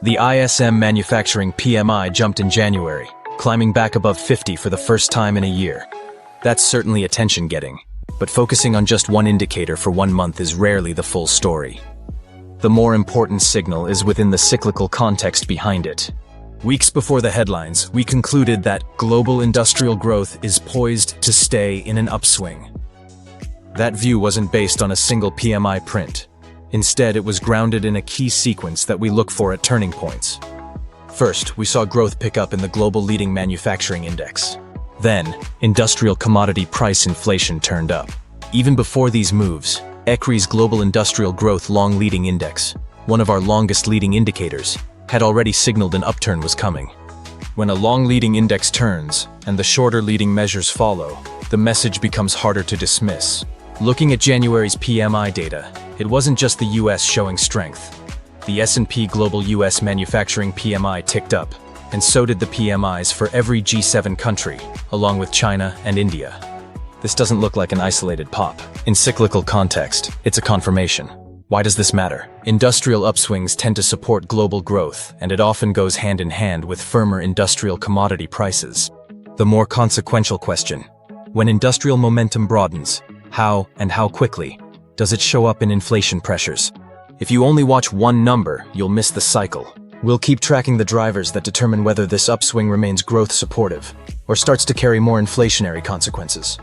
The ISM manufacturing PMI jumped in January, climbing back above 50 for the first time in a year. That's certainly attention-getting, but focusing on just one indicator for 1 month is rarely the full story. The more important signal is within the cyclical context behind it. Weeks before the headlines, we concluded that global industrial growth is poised to stay in an upswing. That view wasn't based on a single PMI print. Instead, it was grounded in a key sequence that we look for at turning points. First, we saw growth pick up in the global leading manufacturing index. Then, industrial commodity price inflation turned up. Even before these moves, ECRI's Global Industrial Growth Long Leading Index, one of our longest leading indicators, had already signaled an upturn was coming. When a long leading index turns, and the shorter leading measures follow, the message becomes harder to dismiss. Looking at January's PMI data, it wasn't just the US showing strength. The S&P Global US Manufacturing PMI ticked up, and so did the PMIs for every G7 country, along with China and India. This doesn't look like an isolated pop. In cyclical context, it's a confirmation. Why does this matter? Industrial upswings tend to support global growth, and it often goes hand in hand with firmer industrial commodity prices. The more consequential question: when industrial momentum broadens, how and how quickly does it show up in inflation pressures? If you only watch one number, you'll miss the cycle. We'll keep tracking the drivers that determine whether this upswing remains growth supportive or starts to carry more inflationary consequences.